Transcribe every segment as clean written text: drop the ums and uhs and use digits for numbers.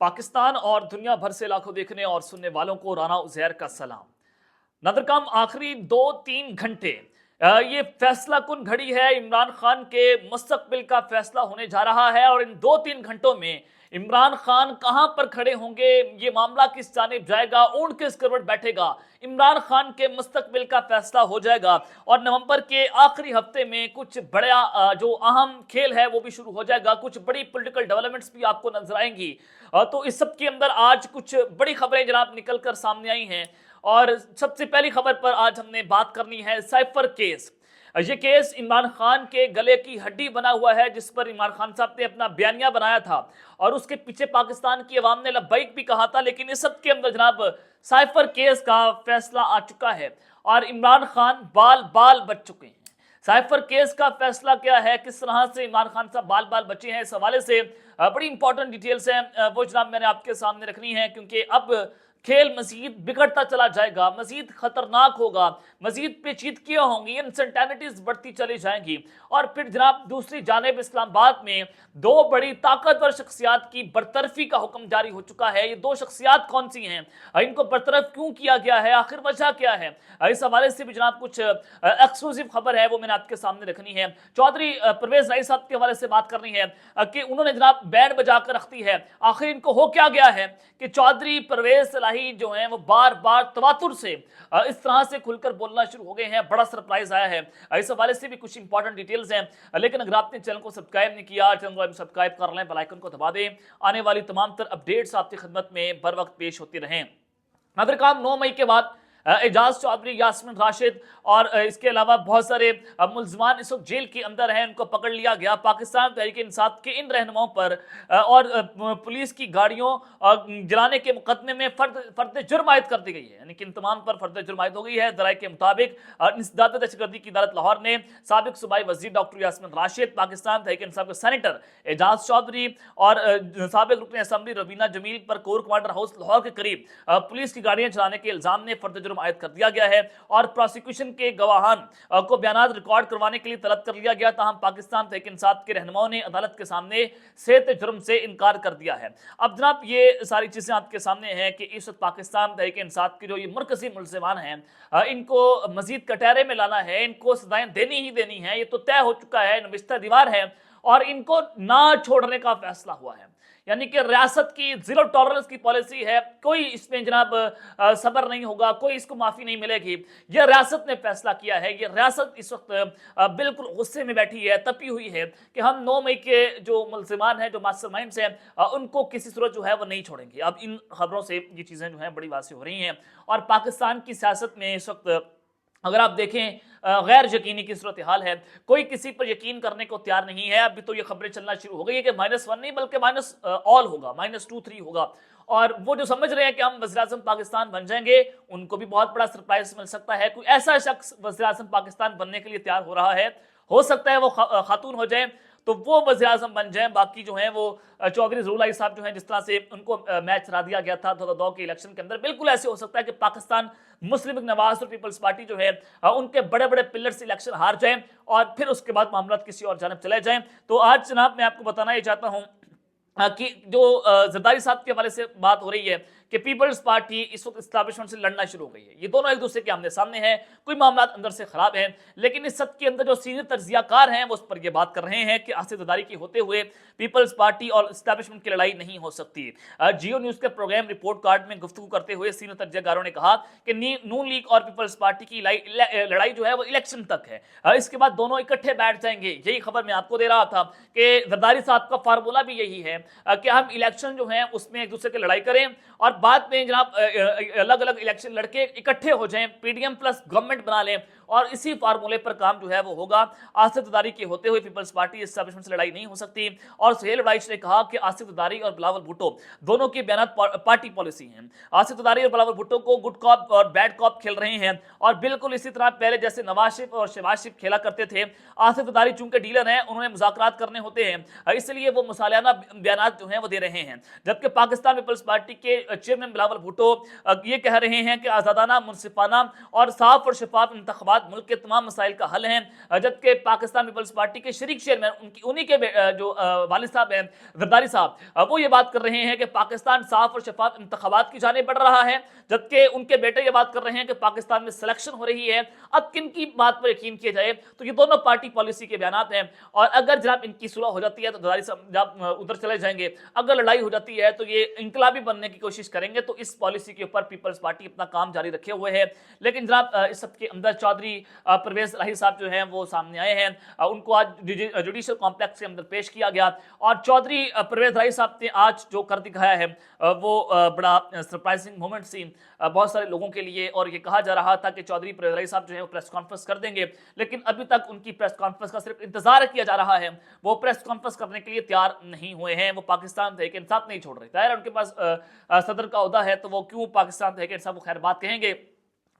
पाकिस्तान और दुनिया भर से लाखों देखने और सुनने वालों को राना उज़ैर का सलाम। नदरकम आखिरी 2-3 घंटे ये फैसला कुन घड़ी है। इमरान खान के मुस्तकबिल का फैसला होने जा रहा है और इन 2-3 घंटों में इमरान खान कहां पर खड़े होंगे, ये मामला किस जानिब जाएगा, ऊंट किस करवट बैठेगा, इमरान खान के मुस्तकबिल का फैसला हो जाएगा। और नवंबर के आखिरी हफ्ते में कुछ बड़ा जो अहम खेल है वो भी शुरू हो जाएगा। कुछ बड़ी पॉलिटिकल डेवलपमेंट्स भी आपको नजर आएंगी। तो इस सब के अंदर आज कुछ बड़ी खबरें जनाब निकल कर सामने आई हैं और सबसे पहली खबर पर आज हमने बात करनी है साइफर केस। ये केस इमरान खान के गले की हड्डी बना हुआ है, जिस पर इमरान खान साहब ने अपना बयानिया बनाया था और उसके पीछे पाकिस्तान की अवाम ने लब्बैक भी कहा था। लेकिन इस सब के अंदर जनाब साइफर केस का फैसला आ चुका है और इमरान खान बाल बाल बच चुके हैं। साइफर केस का फैसला क्या है, किस तरह से इमरान खान साहब बाल बाल बचे हैं, इस हवाले से बड़ी इंपॉर्टेंट डिटेल्स हैं, वो जनाब मैंने आपके सामने रखनी है। क्योंकि अब खेल मजीद बिगड़ता चला जाएगा, मजीद खतरनाक होगा, मजीद पेचीदगियां होंगी, अनसर्टेनिटीज बढ़ती चली जाएंगी। और फिर जनाब दूसरी जानिब इस्लामाबाद में दो बड़ी ताकतवर शख्सियात की बरतरफी का हुक्म जारी हो चुका है। ये दो शख्सियात कौन सी हैं, इनको बरतरफ क्यों किया गया है, आखिर वजह क्या है, इस हवाले से भी जनाब कुछ एक्सक्लूसिव खबर है, वो मैंने आपके सामने रखनी है। चौधरी परवेज राही साहब के हवाले से बात करनी है कि उन्होंने जनाब बैंड बजा कर रख दी है। आखिर इनको हो क्या गया है कि चौधरी परवेज राही जो हैं वो बार बार तवातुर से इस तरह से खुलकर बोलना शुरू हो गए हैं। बड़ा सरप्राइज आया है, इस हवाले से भी कुछ इंपॉर्टेंट डिटेल्स हैं। लेकिन अगर आपने चैनल को सब्सक्राइब नहीं किया, चैनल को सब्सक्राइब कर लें, बेल आइकन को दबा दें। आने वाली तमाम तर अपडेट्स आपकी खिदमत में बर वक्त पेश होती रहें। नादरकाम 9 मई के बाद एजाज चौधरी, यास्मीन राशिद और इसके अलावा बहुत सारे मुल्ज़मान इस वक्त जेल के अंदर हैं, उनको पकड़ लिया गया। पाकिस्तान तहरीक इंसाफ के इन रहनुमाओं पर और पुलिस की गाड़ियों जलाने के मुकदमे में फर्द जुर्म आयद कर दी गई है, यानी कि इन तमाम पर फर्द जुर्म आयद हो गई है। दराए के मुताबिक इंसदाद दहशतगर्दी की अदालत लाहौर ने साबिक सूबाई वजीर डॉक्टर यास्मीन राशिद, पाकिस्तान तहरीक इंसाफ के सेनेटर एजाज चौधरी और साबिक रुकन असम्बली रवीना जमील पर कोर कमांडर हाउस लाहौर के करीब पुलिस की गाड़ियां चलाने के इल्जाम में फर्द जुर्म आयद कर दिया गया है और प्रोसिक्यूशन के गवाहान को बयान रिकॉर्ड करवाने के लिए तलब कर लिया गया। ताहम पाकिस्तान तहरीक इंसाफ के रहनुमाओं ने अदालत के सामने सेहत जुर्म से इनकार कर दिया है। अब जनाब ये सारी चीजें आपके सामने हैं कि इस वक्त पाकिस्तान तहरीक इंसाफ के जो ये मरकजी मुल्ज़िमान हैं, इनको मजीद कटहरे में लाना है, इनको सजाएं देनी ही देनी है, ये तो तय हो चुका है, नविश्ता दीवार है और इनको ना छोड़ने का फैसला हुआ है। यानी कि रियासत की जीरो टॉलरेंस की पॉलिसी है, कोई इसमें जनाब सबर नहीं होगा, कोई इसको माफी नहीं मिलेगी। यह रियासत ने फैसला किया है। ये रियासत इस वक्त बिल्कुल गुस्से में बैठी है, तपी हुई है कि हम 9 मई के जो मुल्ज़िमान हैं, जो मास्टरमाइंड्स हैं, उनको किसी सूरत जो है वो नहीं छोड़ेंगे। अब इन खबरों से ये चीजें जो हैं बड़ी वाज़ेह हो रही हैं और पाकिस्तान की सियासत में इस वक्त अगर आप देखें गैर यकीनी की सूरत हाल है, कोई किसी पर यकीन करने को तैयार नहीं है। अभी तो ये खबरें चलना शुरू हो गई है कि -1 नहीं बल्कि माइनस ऑल होगा, -2-3 होगा। और वो जो समझ रहे हैं कि हम वज़ीर-ए-आज़म पाकिस्तान बन जाएंगे, उनको भी बहुत बड़ा सरप्राइज मिल सकता है। कोई ऐसा शख्स वज़ीर-ए-आज़म पाकिस्तान बनने के लिए तैयार हो रहा है, हो सकता है वो खातून हो जाए तो वो वज़ीर-ए-आज़म बन जाए। बाकी जो है वो चौधरी ज़रूर साहब जो है, जिस तरह से उनको मैच हरा दिया गया था 2002 के इलेक्शन के अंदर, बिल्कुल ऐसे हो सकता है कि पाकिस्तान मुस्लिम लीग नवाज और पीपल्स पार्टी जो है उनके बड़े बड़े पिलर्स इलेक्शन हार जाएं और फिर उसके बाद मामला किसी और जानब चले जाएं। तो आज जनाब मैं आपको बताना ये चाहता हूं कि जो जरदारी साहब के हवाले से बात हो रही है कि पीपल्स पार्टी इस वक्त इस्टेब्लिशमेंट से लड़ना शुरू हो गई है। ये दोनों एक दूसरे के आमने सामने हैं, कोई मामला अंदर से खराब हैं, लेकिन इस सब के अंदर जो सीनियर तज्जियाकार हैं वो उस पर ये बात कर रहे हैं कि आसिफ जरदारी की होते हुए पीपल्स पार्टी और इस्टेब्लिशमेंट की लड़ाई नहीं हो सकती। जियो न्यूज के प्रोग्राम रिपोर्ट कार्ड में गुफ्तगू करते हुए सीनियर तज्जियाकारों ने कहा कि नून लीग और पीपल्स पार्टी की लड़ाई जो है वो इलेक्शन तक है, इसके बाद दोनों इकट्ठे बैठ जाएंगे। यही खबर मैं आपको दे रहा था कि जरदारी साहब का फार्मूला भी यही है कि हम इलेक्शन जो है उसमें एक दूसरे की लड़ाई करें और बाद में जनाब अलग अलग इलेक्शन लड़के इकट्ठे हो जाएं, पीडीएम प्लस गवर्नमेंट बना लें और इसी फार्मूले पर काम जो है वो होगा। आसिफ जरदारी के होते हुए पीपल्स पार्टी एस्टेब्लिशमेंट से लड़ाई नहीं हो सकती। और सुहेल वड़ाइच ने कहा कि आसिफ जरदारी और बिलावल भुट्टो दोनों की बयान पार्टी पॉलिसी हैं। आसिफ जरदारी और बिलावल भुट्टो को गुड कॉप और बैड कॉप खेल रहे हैं और बिल्कुल इसी तरह पहले जैसे नवाज शरीफ और शहबाज शरीफ खेला करते थे। आसिफ जरदारी चूंकि डीलर हैं, उन्होंने मुज़ाकरात करने होते हैं, इसलिए वो मुसालियाना बयान जो हैं वो दे रहे हैं। जबकि पाकिस्तान पीपल्स पार्टी के चेयरमैन बिलावल भुट्टो ये कह रहे हैं कि आज़ादाना, मुनसिफाना और साफ और शफाफ इंतखाबात मुल्क के तमाम मसाइल का हल हैं, जबकि पाकिस्तान पीपल्स पार्टी के शरीक चेयरमैन उन्हीं के जो वालिद साहब हैं, जरदारी साहब, वो ये बात कर रहे हैं कि पाकिस्तान साफ और शफाफ इंतखाबात की जाने बढ़ रहा है, जबकि उनके बेटे ये बात कर रहे हैं कि पाकिस्तान में सिलेक्शन हो रही है। अब किन की बात पर यकीन किया जाए? तो ये दोनों पार्टी पॉलिसी के बयान हैं, और अगर जनाब इनकी सुलह हो जाती है तो जरदारी साहब जब उधर चले जाएंगे, अगर लड़ाई हो जाती है तो ये इंकलाबी बनने की कोशिश करेंगे। तो इस पॉलिसी के ऊपर पीपल्स पार्टी अपना काम जारी रखे हुए है। लेकिन जनाब इस सब के अंदर चौधरी परवेज इलाही साहब जो हैं वो सामने आए हैं, उनको आज जुडिशल कॉम्प्लेक्स के अंदर पेश किया गया, और चौधरी परवेज इलाही साहब ने आज जो कर दिखाया है वो बड़ा सरप्राइजिंग मोमेंट सी बहुत सारे लोगों के लिए। और ये कहा जा रहा था कि चौधरी परवेज इलाही साहब जो है वो प्रेस कॉन्फ्रेंस कर देंगे, लेकिन अभी तक उनकी प्रेस कॉन्फ्रेंस का सिर्फ इंतजार किया जा रहा है, वो प्रेस कॉन्फ्रेंस करने के लिए तैयार नहीं हुए हैं। वो पाकिस्तान तहरीक इंसाफ नहीं छोड़ रहे, जाहिर उनके पास सदर का ओहदा है, तो वो क्यों पाकिस्तान तहरीक इंसाफ को खैर बात कहेंगे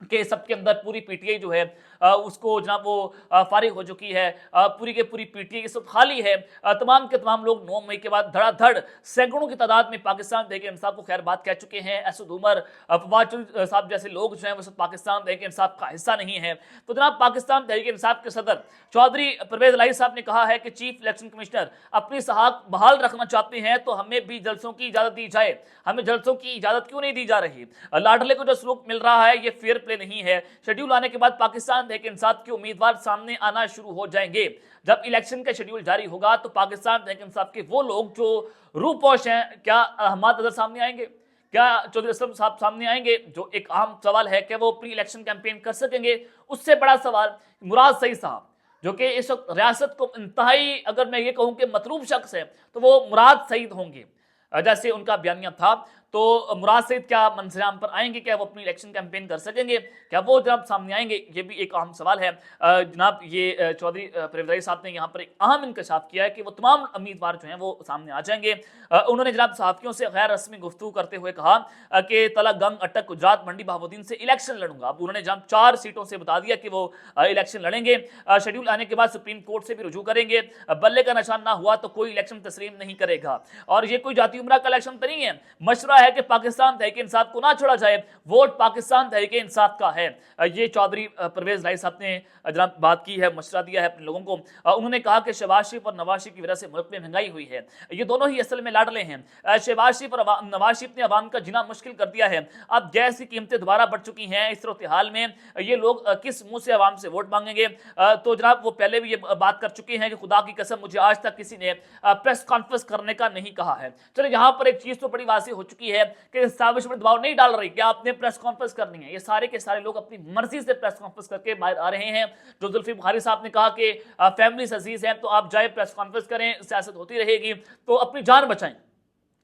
कि सबके अंदर पूरी पीटीआई जो है उसको जनाब वो फारिग हो चुकी है, पूरी के पूरी पीटीआई इस वक्त खाली है। तमाम के तमाम लोग 9 मई के बाद धड़ाधड़ सैकड़ों की तादाद में पाकिस्तान तहरीक इंसाफ को खैर बात कह चुके हैं। असद उमर, फवाद साहब जैसे लोग जो हैं वो सब पाकिस्तान तहरीक इंसाफ का हिस्सा नहीं है। तो जनाब पाकिस्तान तहरीक इंसाफ के सदर चौधरी परवेज इलाही साहब ने कहा है कि चीफ इलेक्शन कमिश्नर अपनी सहाक बहाल रखना चाहते हैं तो हमें भी जलसों की इजाजत दी जाए, हमें जलसों की इजाजत क्यों नहीं दी जा रही? लाडले को जो सलूक मिल रहा है ये फेयर प्ले नहीं है। शेड्यूल आने के बाद पाकिस्तान तहरीक इंसाफ के उम्मीदवार सामने आना शुरू हो जाएंगे। जब इलेक्शन का शेड्यूल जारी होगा तो पाकिस्तान तहरीक इंसाफ के वो लोग जो रूपोश हैं, क्या अहमद अजहर सामने आएंगे? क्या चौधरी असलम साहब सामने आएंगे? जो एक अहम सवाल है, क्या वो प्री इलेक्शन कैंपेन कर सकेंगे? उससे बड़ा सवाल मुराद सईद साहब, जो कि इस वक्त रियासत को इंतहाई, अगर मैं ये कहूं कि मतलूब शख्स है, तो वो मुराद सईद होंगे, जैसे उनका बयानिया था। तो मुराद सईद क्या मंजराम पर आएंगे? क्या वो अपनी इलेक्शन कैंपेन कर सकेंगे? क्या वो जनाब सामने आएंगे? ये भी एक अहम सवाल है। जनाब ये चौधरी परवेज इलाही साहब ने यहाँ पर एक अहम इंकशाफ किया है कि वो तमाम उम्मीदवार जो हैं वो सामने आ जाएंगे। उन्होंने जनाब सहाफ़ियों से गैर रस्मी गुफ्तगू करते हुए कहा कि तला गंग अटक गुजरात मंडी बहाबुद्दीन से इलेक्शन लड़ूंगा। अब उन्होंने जनाब 4 सीटों से बता दिया कि वो इलेक्शन लड़ेंगे। शेड्यूल आने के बाद सुप्रीम कोर्ट से भी रुजू करेंगे। बल्ले का निशान ना हुआ तो कोई इलेक्शन तस्लीम नहीं करेगा। और ये कोई जाती उमरा का इलेक्शन तो नहीं है। मशवरा है कि पाकिस्तान तहरीक इंसाफ को ना छोड़ा जाए, वोट पाकिस्तान तहरीक इंसाफ का है। ये चौधरी परवेज इलाही साहब ने जनाब बात की है, मशवरा दिया है अपने लोगों को। उन्होंने कहा कि शहबाज शरीफ और नवाज शरीफ की वजह से मुल्क में महंगाई हुई है। ये दोनों ही असल में लाडले हैं। शहबाज शरीफ और नवाज शरीफ ने अवाम का जीना मुश्किल कर दिया है। अब गैस की कीमतें दोबारा बढ़ चुकी हैं। इस सूरत हाल में ये लोग किस मुंह से अवाम से वोट मांगेंगे? तो जनाब वो पहले भी ये बात कर चुके हैं कि खुदा की कसम मुझे आज तक किसी ने प्रेस कॉन्फ्रेंस करने का नहीं कहा है। चलो यहाँ पर एक चीज तो बड़ी वाज़ेह हो चुकी है कि एस्टैब्लिशमेंट दबाव नहीं डाल रही कि आपने प्रेस कॉन्फ्रेंस करनी है। ये सारे के सारे लोग अपनी मर्जी से प्रेस कॉन्फ्रेंस करके बाहर आ रहे हैं। जो जुल्फिकार बुखारी साहब ने कहा कि फैमिली अजीज हैं तो आप जाए प्रेस कॉन्फ्रेंस करें, सियासत होती रहेगी, तो अपनी जान बचाएं।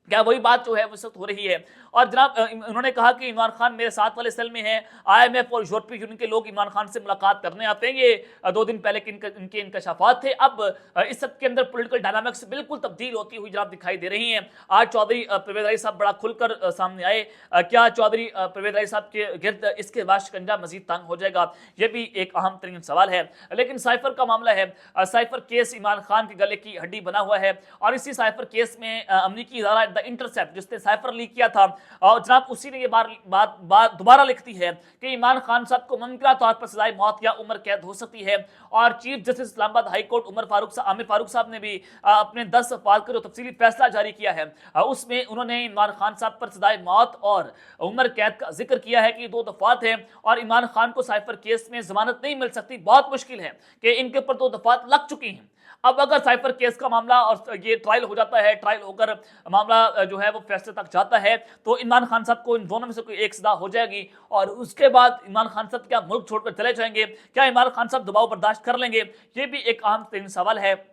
क्या वही बात जो है वो सब हो रही है? और जनाब उन्होंने कहा कि इमरान खान मेरे साथ वाले सेल में हैं। IMF और यूरोपीय यूनियन के लोग इमरान खान से मुलाकात करने आते हैं। ये 2 दिन पहले इनके इंकशाफात थे। अब इस सब के अंदर पॉलिटिकल डायनामिक्स बिल्कुल तब्दील होती हुई जनाब दिखाई दे रही हैं। आज चौधरी परवेज इलाही साहब बड़ा खुलकर सामने आए। क्या चौधरी परवेज इलाही साहब के गिर्द इसके बाद शिकंजा मजीद तंग हो जाएगा? ये भी एक अहम तरीन सवाल है। लेकिन साइफर का मामला है। साइफर केस इमरान खान के गले की हड्डी बना हुआ है, और इसी साइफर केस में अमरीकी इदारा द इंटरसेप्ट जिसने साइफर लीक किया था, और जनाब उसी ने ये बात दोबारा लिखती है कि इमरान खान साहब को मुमकिन तौर पर सजाए मौत या उम्र कैद हो सकती है। और chief justice Islamabad high court Aamir Farooq साहब ने भी अपने 10 अफवाज का जो तफसीली फैसला जारी किया है, उसमें उन्होंने इमरान खान साहब पर सजाए मौत और उम्र कैद का जिक्र किया है कि 2 दफात हैं और इमरान खान को साइफर केस में जमानत नहीं मिल सकती। बहुत मुश्किल है कि इनके ऊपर 2 दफात लग चुकी हैं। अब अगर साइफर केस का मामला और ये ट्रायल हो जाता है, ट्रायल होकर मामला जो है वो फैसले तक जाता है, तो इमरान खान साहब को इन दोनों में से कोई एक सजा हो जाएगी। और उसके बाद इमरान खान साहब क्या मुल्क छोड़कर चले जाएंगे? क्या इमरान खान साहब दबाव बर्दाश्त कर लेंगे? ये भी एक अहम तरीन सवाल है।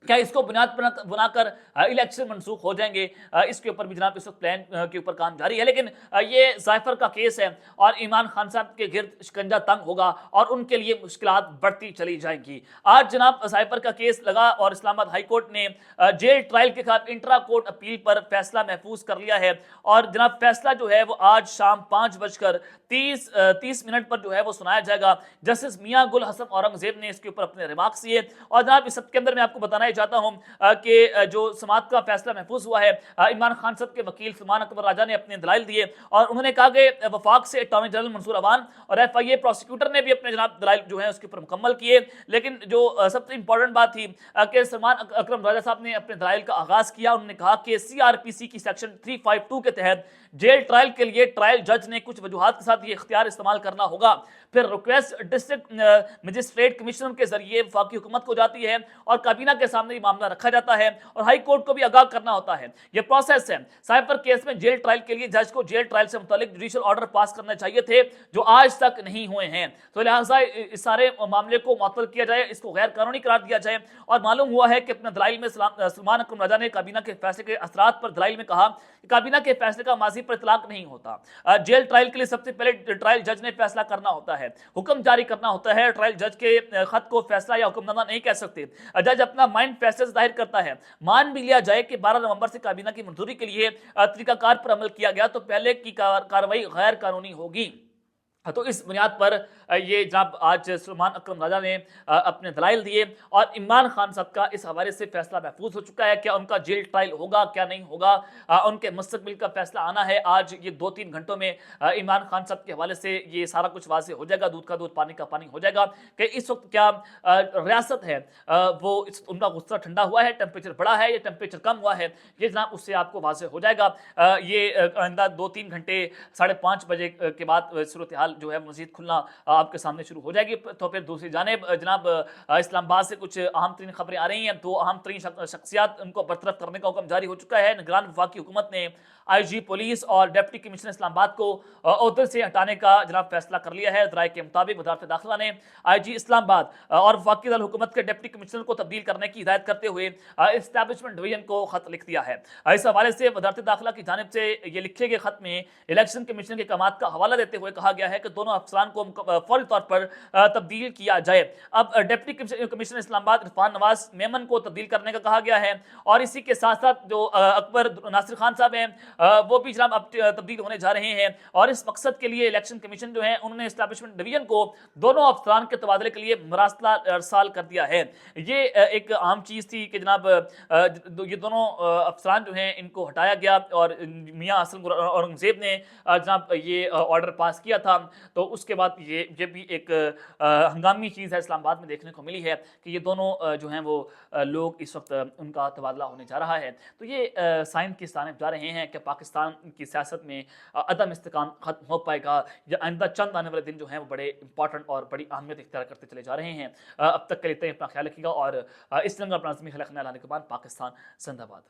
क्या इसको बुनियाद बनाकर इलेक्शन मनसूख हो जाएंगे? इसके ऊपर भी जनाब इस वक्त प्लान के ऊपर काम जारी है। लेकिन ये साइफर का केस है और इमरान खान साहब के गिर्द शिकंजा तंग होगा और उनके लिए मुश्किलात बढ़ती चली जाएंगी। आज जनाब साइफर का केस लगा और इस्लामाबाद हाई कोर्ट ने जेल ट्रायल के खिलाफ इंट्रा कोर्ट अपील पर फैसला महफूज कर लिया है। और जनाब फैसला जो है वो आज शाम 5:30 पर जो है वो सुनाया जाएगा। जस्टिस मियां गुल हसन औरंगजेब ने इसके ऊपर अपने रिमार्क्स दिए। और जनाब इस सब के अंदर मैं आपको बताना ये चाहता हूँ कि जो समाअत का फैसला महफूज हुआ है, इमरान खान साहब के वकील सलमान अकबर राजा ने अपने दलाइल दिए और उन्होंने कहा कि वफाक से अटॉर्नी जनरल मंसूर अवान और FIA प्रोसिक्यूटर ने भी अपने जनाब दलाइल जो है उसके ऊपर मुकम्मल किए। लेकिन जो सबसे इंपॉर्टेंट बात थी कि सलमान अकरम राजा साहब ने अपने दलाइल का आगाज किया। उन्होंने कहा कि CRPC की सेक्शन 352 के तहत जेल ट्रायल के लिए ट्रायल जज ने कुछ वजूहात के साथ ये इख्तियार इस्तेमाल करना होगा। फिर रिक्वेस्ट डिस्ट्रिक्ट मजिस्ट्रेट कमिश्नर के जरिए वफाकी हुकूमत को जाती है और काबीना के सामने ये मामला रखा जाता है और हाई कोर्ट को भी आगाह करना होता है। ये प्रोसेस है। साइबर केस में जेल ट्रायल के लिए जज को जेल ट्रायल से मुतालिक जुडिशियल ऑर्डर पास करने चाहिए थे, जो आज तक नहीं हुए हैं। तो लिहाजा इस सारे मामले को मुअत्तल किया जाए, इसको गैर कानूनी करार दिया जाए। और मालूम हुआ है कि अपने दलाइल में सलमान अकरम राजा ने काबीना के फैसले के असरात पर दलाइल में कहा कि काबीना के फैसले का माजी पर इतलाक नहीं होता। जेल ट्रायल के लिए सबसे पहले ट्रायल जज ने फैसला करना होता है, हुक्म जारी करना होता है। ट्रायल जज के खत को फैसला या हुक्मनामा नहीं कह सकते। जज अपना माइंड फैसले से जाहिर करता है। मान भी लिया जाए कि 12 नवंबर से काबीना की मंजूरी के लिए तरीकाकार पर अमल किया गया, तो पहले की कार्रवाई गैर कानूनी होगी। तो इस बुनियाद पर ये जनाब आज सलमान अकरम राजा ने अपने दलाइल दिए और इमरान खान साहब का इस हवाले से फैसला महफूज हो चुका है। क्या उनका जेल ट्रायल होगा, क्या नहीं होगा, उनके मुस्तकबिल का फैसला आना है। आज ये 2-3 घंटों में इमरान खान साहब के हवाले से ये सारा कुछ वाज़ेह हो जाएगा, दूध का दूध पानी का पानी हो जाएगा कि इस वक्त क्या रियासत है वो उनका गुस्सा ठंडा हुआ है, टेम्परेचर बढ़ा है या टेम्परेचर कम हुआ है, ये जनाब उससे आपको वाज़ेह हो जाएगा। ये आइंदा 2-3 घंटे 5:30 बजे के बाद सूरत हाल जो है मजीद खुलना आपके सामने शुरू हो जाएगी। तो फिर दूसरी जानिब जनाब इस्लामाबाद से कुछ अहम तरीन खबरें आ रही हैं। 2 अहम तरीन शख्सियात उनको बरतरफ करने का हुक्म जारी हो चुका है। निगरान वफाकी हुकूमत ने IG पुलिस और डिप्टी कमिश्नर इस्लामाबाद को ओहदे से हटाने का जनाब फैसला कर लिया है। राय के मुताबिक वजारत दाखिला ने IG इस्लामाबाद और वफाकी दारुल हुकूमत के डिप्टी कमिश्नर को तब्दील करने की हिदायत करते हुए एस्टैब्लिशमेंट डिवीजन को खत लिख दिया है। इस हवाले से वजारत दाखिला की जानिब से ये लिखे गए खत में इलेक्शन कमीशन के कामात का हवाला देते हुए कहा गया है कि दोनों अफसरान को फौरी तौर पर तब्दील किया जाए। अब डिप्टी कमिश्नर इस्लामाबाद इरफान नवाज मेमन को तब्दील करने का कहा गया है और इसी के साथ साथ जो अकबर नासिर खान साहब हैं वो भी जनाब अब तब्दील होने जा रहे हैं। और इस मकसद के लिए इलेक्शन कमीशन जो है उन्होंने एस्टैब्लिशमेंट डिवीजन को दोनों अफसरान के तबादले के लिए मरासला अरसाल कर दिया है। ये एक आम चीज़ थी कि जनाब ये दोनों अफसरान जो हैं इनको हटाया गया और मियाँ असलम औरंगजेब ने जनाब ये ऑर्डर पास किया था। तो उसके बाद ये भी एक हंगामी चीज़ है इस्लामाबाद में देखने को मिली है कि ये दोनों जो हैं वो लोग इस वक्त उनका तबादला होने जा रहा है। तो ये साइन की जानिब जा रहे हैं कि पाकिस्तान की सियासत में अदम इस्तेकाम खत्म हो पाएगा या आइंदा चंद आने वाले दिन जो हैं वो बड़े इंपॉर्टेंट और बड़ी अहमियत इख्तियार करते चले जा रहे हैं। अब तक के लिए इतना ही, अपना ख्याल रखिएगा और इस तरह अपना ज़मीन खलक लाने के बाद पाकिस्तान जिंदाबाद।